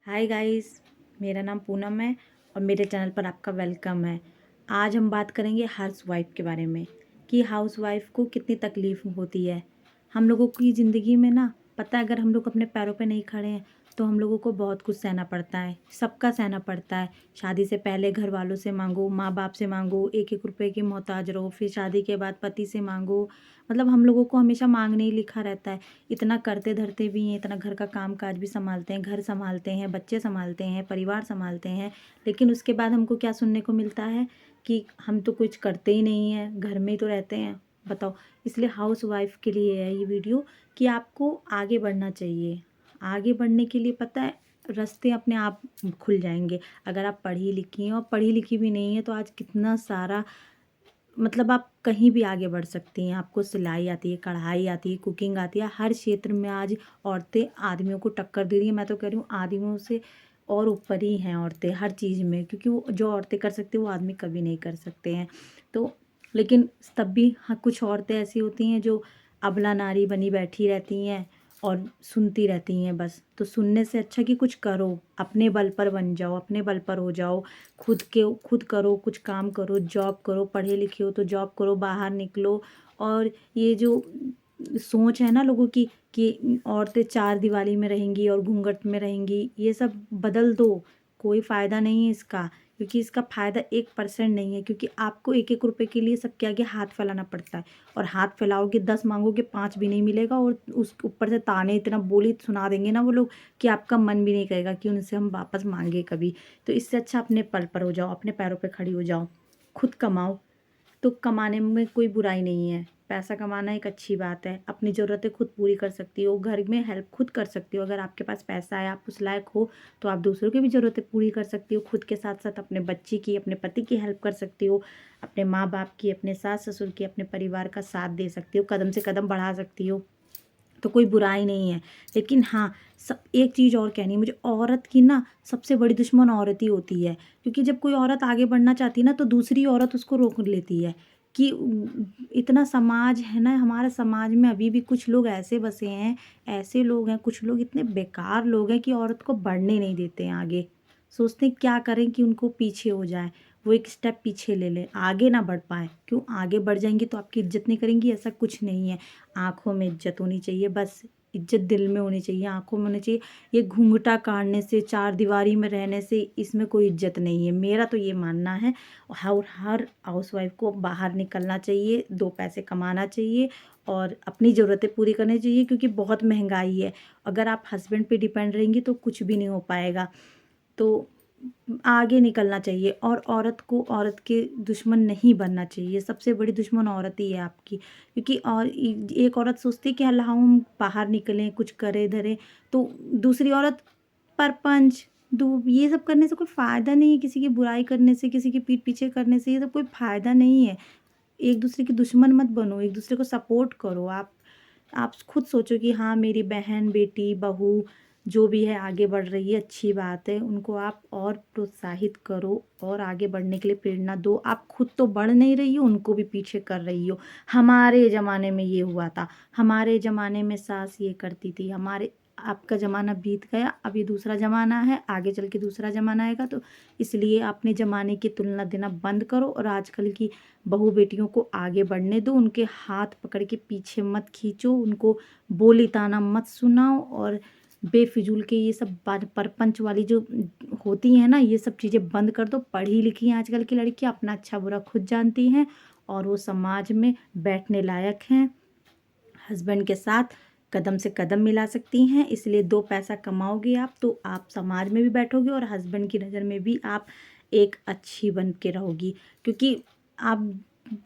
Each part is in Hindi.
हाय गाइस, मेरा नाम पूनम है और मेरे चैनल पर आपका वेलकम है। आज हम बात करेंगे हाउस वाइफ के बारे में कि हाउस वाइफ को कितनी तकलीफ़ होती है। हम लोगों की ज़िंदगी में ना पता है, अगर हम लोग अपने पैरों पे नहीं खड़े हैं तो हम लोगों को बहुत कुछ सहना पड़ता है, सबका सहना पड़ता है। शादी से पहले घर वालों से मांगो, माँ बाप से मांगो, एक एक रुपए की मोहताज रहो, फिर शादी के बाद पति से मांगो। मतलब हम लोगों को हमेशा मांगने ही लिखा रहता है। इतना करते धरते भी हैं, इतना घर का काम काज भी संभालते हैं, घर संभालते हैं, बच्चे संभालते हैं, परिवार संभालते हैं, लेकिन उसके बाद हमको क्या सुनने को मिलता है कि हम तो कुछ करते ही नहीं हैं, घर में ही तो रहते हैं। बताओ। इसलिए हाउस वाइफ के लिए है ये वीडियो कि आपको आगे बढ़ना चाहिए। आगे बढ़ने के लिए पता है, रास्ते अपने आप खुल जाएंगे। अगर आप पढ़ी लिखी हैं और पढ़ी लिखी भी नहीं है तो आज कितना सारा, मतलब आप कहीं भी आगे बढ़ सकती हैं। आपको सिलाई आती है, कढ़ाई आती है, कुकिंग आती है, हर क्षेत्र में आज औरतें आदमियों को टक्कर दे रही हैं। मैं तो कह रही हूँ आदमियों से और ऊपर ही हैं औरतें हर चीज़ में, क्योंकि वो जो औरतें कर सकती हैं वो आदमी कभी नहीं कर सकते हैं। तो लेकिन तब भी हाँ, कुछ औरतें ऐसी होती हैं जो अबला नारी बनी बैठी रहती हैं और सुनती रहती हैं बस। तो सुनने से अच्छा कि कुछ करो, अपने बल पर बन जाओ, अपने बल पर हो जाओ। खुद करो, कुछ काम करो, जॉब करो, पढ़े लिखे हो तो जॉब करो, बाहर निकलो। और ये जो सोच है ना लोगों की कि औरतें चार दीवारी में रहेंगी और घूंघट में रहेंगी, ये सब बदल दो। कोई फ़ायदा नहीं है इसका, क्योंकि इसका फ़ायदा 1% नहीं है, क्योंकि आपको एक एक रुपए के लिए सबके आगे हाथ फैलाना पड़ता है। और हाथ फैलाओगे, 10 मांगोगे, 5 भी नहीं मिलेगा, और उस ऊपर से ताने इतना बोली सुना देंगे ना वो लोग कि आपका मन भी नहीं करेगा कि उनसे हम वापस मांगे कभी। तो इससे अच्छा अपने पल पर हो जाओ, अपने पैरों पे खड़ी हो जाओ, खुद कमाओ। तो कमाने में कोई बुराई नहीं है, पैसा कमाना एक अच्छी बात है। अपनी ज़रूरतें खुद पूरी कर सकती हो, घर में हेल्प खुद कर सकती हो। अगर आपके पास पैसा है, आप उस लायक हो, तो आप दूसरों की भी ज़रूरतें पूरी कर सकती हो। खुद के साथ साथ अपने बच्चे की, अपने पति की हेल्प कर सकती हो, अपने माँ बाप की, अपने सास ससुर की, अपने परिवार का साथ दे सकती हो, कदम से कदम बढ़ा सकती हो। तो कोई बुराई नहीं है। लेकिन हाँ, सब एक चीज़ और कहनी है मुझे, औरत की ना सबसे बड़ी दुश्मन औरत ही होती है। क्योंकि जब कोई औरत आगे बढ़ना चाहती है ना तो दूसरी औरत उसको रोक लेती है कि इतना समाज है ना, हमारे समाज में अभी भी कुछ लोग ऐसे बसे हैं, ऐसे लोग हैं, कुछ लोग इतने बेकार लोग हैं कि औरत को बढ़ने नहीं देते हैं आगे। सोचते हैं क्या करें कि उनको पीछे हो जाए, वो एक स्टेप पीछे ले लें, आगे ना बढ़ पाए। क्यों? आगे बढ़ जाएंगी तो आपकी इज्जत नहीं करेंगी, ऐसा कुछ नहीं है। आँखों में इज्जत होनी चाहिए, बस इज्जत दिल में होनी चाहिए, आँखों में होनी चाहिए। ये घूंघटा काटने से, चार दीवारी में रहने से, इसमें कोई इज्जत नहीं है, मेरा तो ये मानना है। और हर हाउसवाइफ को बाहर निकलना चाहिए, 2 पैसे कमाना चाहिए और अपनी ज़रूरतें पूरी करनी चाहिए, क्योंकि बहुत महंगाई है। अगर आप हस्बैंड पे डिपेंड रहेंगी तो कुछ भी नहीं हो पाएगा। तो आगे निकलना चाहिए, और औरत को औरत के दुश्मन नहीं बनना चाहिए। सबसे बड़ी दुश्मन औरत ही है आपकी, क्योंकि और एक औरत सोचती है कि अल्लाह हम बाहर निकलें, कुछ करें धरें, तो दूसरी औरत परपंच ये सब करने से कोई फ़ायदा नहीं है। किसी की बुराई करने से, किसी की पीठ पीछे करने से, ये सब कोई फ़ायदा नहीं है। एक दूसरे के दुश्मन मत बनो, एक दूसरे को सपोर्ट करो। आप खुद सोचो कि हाँ, मेरी बहन, बेटी, बहू जो भी है आगे बढ़ रही है, अच्छी बात है। उनको आप और प्रोत्साहित करो और आगे बढ़ने के लिए प्रेरणा दो। आप खुद तो बढ़ नहीं रही हो, उनको भी पीछे कर रही हो। हमारे ज़माने में ये हुआ था, हमारे ज़माने में सास ये करती थी, हमारे आपका ज़माना बीत गया, अब ये दूसरा ज़माना है, आगे चल के दूसरा ज़माना आएगा। तो इसलिए अपने ज़माने की तुलना देना बंद करो और आजकल की बहू बेटियों को आगे बढ़ने दो। उनके हाथ पकड़ के पीछे मत खींचो, उनको बोली ताना मत सुनाओ, और बेफिजूल के ये सब परपंच वाली जो होती हैं ना, ये सब चीज़ें बंद कर दो। पढ़ी लिखी हैं आजकल की लड़कियां, अपना अच्छा बुरा खुद जानती हैं और वो समाज में बैठने लायक हैं। हस्बैंड के साथ कदम से कदम मिला सकती हैं। इसलिए 2 पैसा कमाओगे आप तो आप समाज में भी बैठोगे और हस्बैंड की नज़र में भी आप एक अच्छी बन के रहोगी। क्योंकि आप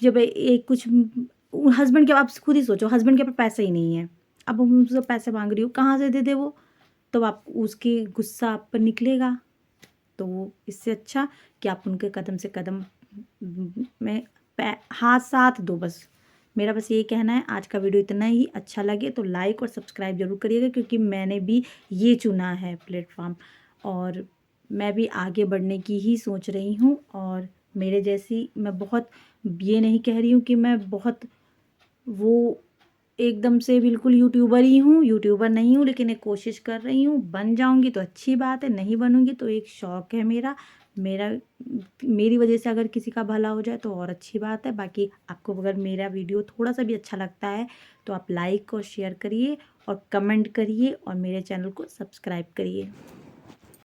जब एक कुछ हस्बैंड के, आप खुद ही सोचो, हस्बैंड के पास पैसा ही नहीं है, अब हम उनसे पैसे मांग रही हो, कहाँ से दे दे वो? तो आप उसकी गुस्सा आप पर निकलेगा। तो इससे अच्छा कि आप उनके कदम से कदम में हाथ साथ दो बस। मेरा बस यही कहना है। आज का वीडियो इतना ही। अच्छा लगे तो लाइक और सब्सक्राइब ज़रूर करिएगा, क्योंकि मैंने भी ये चुना है प्लेटफॉर्म, और मैं भी आगे बढ़ने की ही सोच रही हूँ। और मेरे जैसी, मैं बहुत ये नहीं कह रही हूँ कि मैं बहुत वो एकदम से बिल्कुल यूट्यूबर ही हूँ, यूट्यूबर नहीं हूँ, लेकिन एक कोशिश कर रही हूँ। बन जाऊँगी तो अच्छी बात है, नहीं बनूँगी तो एक शौक़ है मेरा। मेरी वजह से अगर किसी का भला हो जाए तो और अच्छी बात है। बाकी आपको अगर मेरा वीडियो थोड़ा-सा भी अच्छा लगता है तो आप लाइक और शेयर करिए और कमेंट करिए और मेरे चैनल को सब्सक्राइब करिए।